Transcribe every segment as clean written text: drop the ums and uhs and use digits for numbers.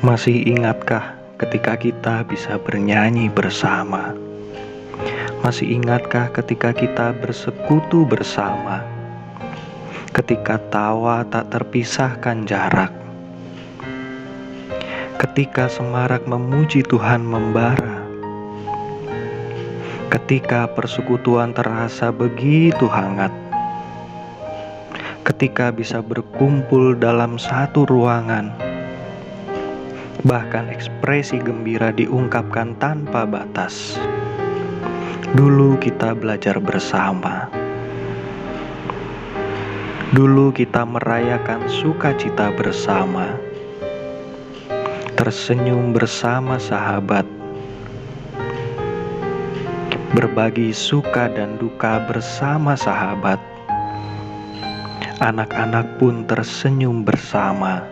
Masih ingatkah ketika kita bisa bernyanyi bersama? Masih ingatkah ketika kita bersekutu bersama? Ketika tawa tak terpisahkan jarak? Ketika semarak memuji Tuhan membara? Ketika persekutuan terasa begitu hangat? Ketika bisa berkumpul dalam satu ruangan, bahkan ekspresi gembira diungkapkan tanpa batas. Dulu kita belajar bersama. Dulu kita merayakan sukacita bersama. Tersenyum bersama sahabat. Berbagi suka dan duka bersama sahabat. Anak-anak pun tersenyum bersama.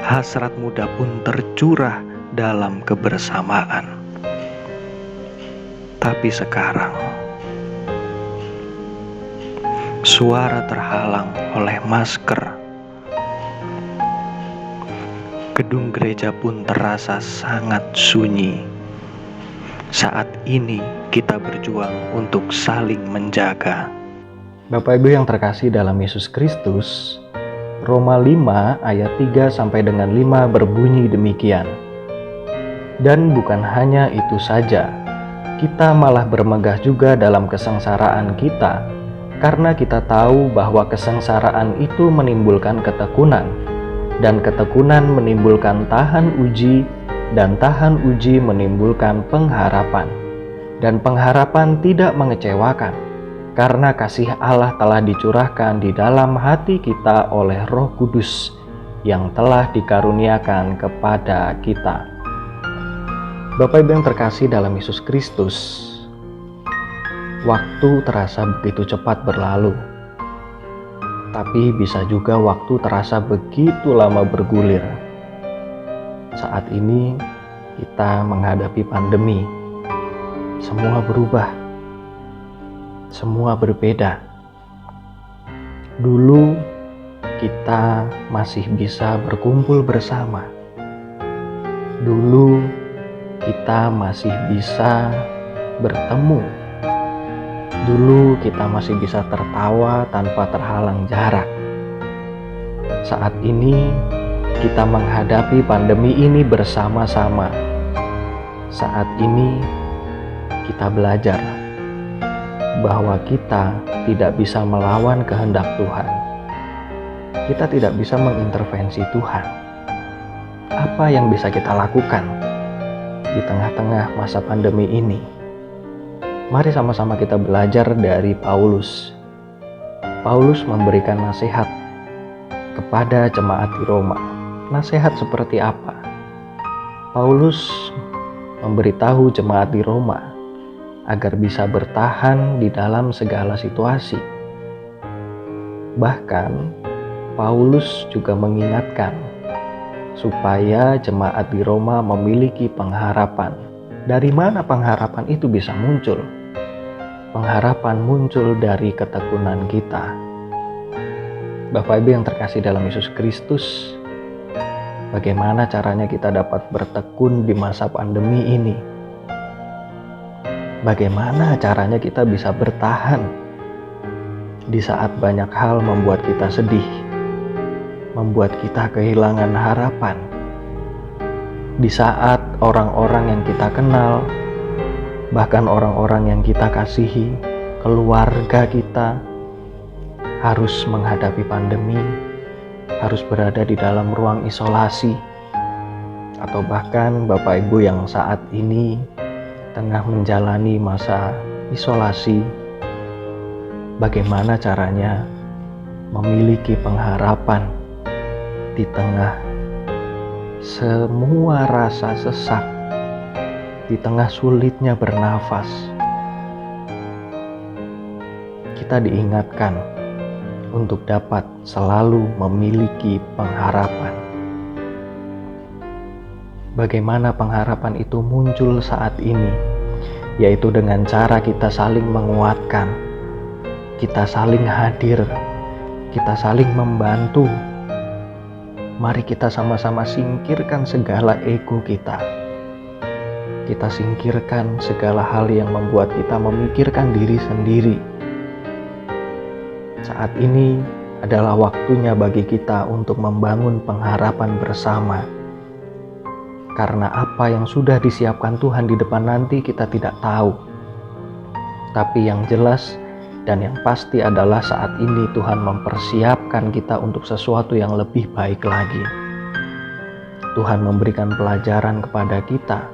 Hasrat muda pun tercurah dalam kebersamaan. Tapi sekarang, suara terhalang oleh masker. Gedung gereja pun terasa sangat sunyi. Saat ini kita berjuang untuk saling menjaga. Bapak Ibu yang terkasih dalam Yesus Kristus, Roma 5 ayat 3 sampai dengan 5 berbunyi demikian. Dan bukan hanya itu saja, kita malah bermegah juga dalam kesengsaraan kita, karena kita tahu bahwa kesengsaraan itu menimbulkan ketekunan, dan ketekunan menimbulkan tahan uji, dan tahan uji menimbulkan pengharapan. Dan pengharapan tidak mengecewakan, karena kasih Allah telah dicurahkan di dalam hati kita oleh Roh Kudus yang telah dikaruniakan kepada kita. Bapak Ibu yang terkasih dalam Yesus Kristus, waktu terasa begitu cepat berlalu, tapi bisa juga waktu terasa begitu lama bergulir. Saat ini kita menghadapi pandemi, semua berubah. Semua berbeda. Dulu kita masih bisa berkumpul bersama. Dulu kita masih bisa bertemu. Dulu kita masih bisa tertawa tanpa terhalang jarak. Saat ini kita menghadapi pandemi ini bersama-sama. Saat ini kita belajar bahwa kita tidak bisa melawan kehendak Tuhan. Kita tidak bisa mengintervensi Tuhan. Apa yang bisa kita lakukan di tengah-tengah masa pandemi ini? Mari sama-sama kita belajar dari Paulus. Paulus memberikan nasihat kepada jemaat di Roma. Nasihat seperti apa? Paulus memberitahu jemaat di Roma agar bisa bertahan di dalam segala situasi. Bahkan, Paulus juga mengingatkan supaya jemaat di Roma memiliki pengharapan. Dari mana pengharapan itu bisa muncul? Pengharapan muncul dari ketekunan kita. Bapak Ibu yang terkasih dalam Yesus Kristus, bagaimana caranya kita dapat bertekun di masa pandemi ini? Bagaimana caranya kita bisa bertahan di saat banyak hal membuat kita sedih, membuat kita kehilangan harapan, di saat orang-orang yang kita kenal, bahkan orang-orang yang kita kasihi, keluarga kita harus menghadapi pandemi, harus berada di dalam ruang isolasi, atau bahkan Bapak Ibu yang saat ini tengah menjalani masa isolasi, bagaimana caranya memiliki pengharapan di tengah semua rasa sesak, di tengah sulitnya bernafas. Kita diingatkan untuk dapat selalu memiliki pengharapan. Bagaimana pengharapan itu muncul saat ini? Yaitu dengan cara kita saling menguatkan, kita saling hadir, kita saling membantu, mari kita sama-sama singkirkan segala ego kita. Kita singkirkan segala hal yang membuat kita memikirkan diri sendiri. Saat ini adalah waktunya bagi kita untuk membangun pengharapan bersama. Karena apa yang sudah disiapkan Tuhan di depan nanti kita tidak tahu. Tapi yang jelas dan yang pasti adalah saat ini Tuhan mempersiapkan kita untuk sesuatu yang lebih baik lagi. Tuhan memberikan pelajaran kepada kita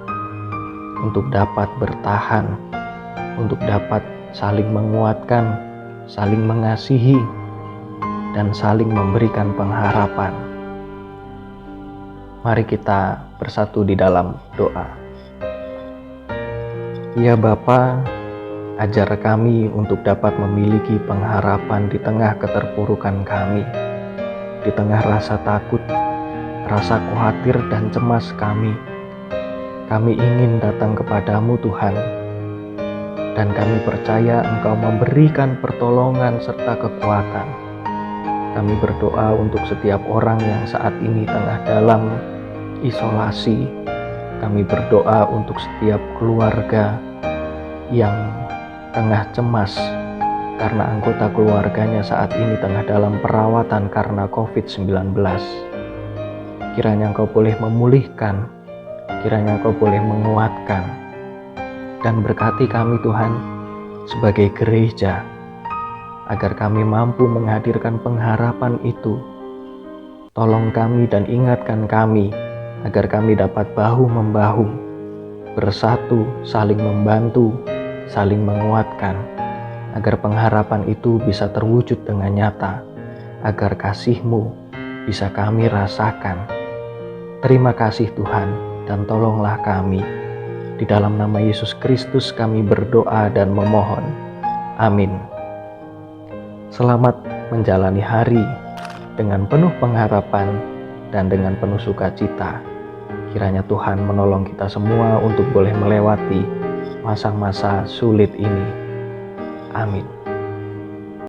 untuk dapat bertahan, untuk dapat saling menguatkan, saling mengasihi, dan saling memberikan pengharapan. Mari kita bersatu di dalam doa. Ya Bapa, ajar kami untuk dapat memiliki pengharapan di tengah keterpurukan kami, di tengah rasa takut, rasa khawatir dan cemas kami. Kami ingin datang kepadamu Tuhan, dan kami percaya Engkau memberikan pertolongan serta kekuatan. Kami berdoa untuk setiap orang yang saat ini tengah dalam isolasi. Kami berdoa untuk setiap keluarga yang tengah cemas karena anggota keluarganya saat ini tengah dalam perawatan karena COVID-19. Kiranya Engkau boleh memulihkan, kiranya Engkau boleh menguatkan, dan berkati kami Tuhan sebagai gereja, agar kami mampu menghadirkan pengharapan itu. Tolong kami dan ingatkan kami, agar kami dapat bahu-membahu, bersatu, saling membantu, saling menguatkan, agar pengharapan itu bisa terwujud dengan nyata, agar kasih-Mu bisa kami rasakan. Terima kasih Tuhan, dan tolonglah kami. Di dalam nama Yesus Kristus kami berdoa dan memohon. Amin. Selamat menjalani hari dengan penuh pengharapan dan dengan penuh sukacita. Kiranya Tuhan menolong kita semua untuk boleh melewati masa-masa sulit ini. Amin.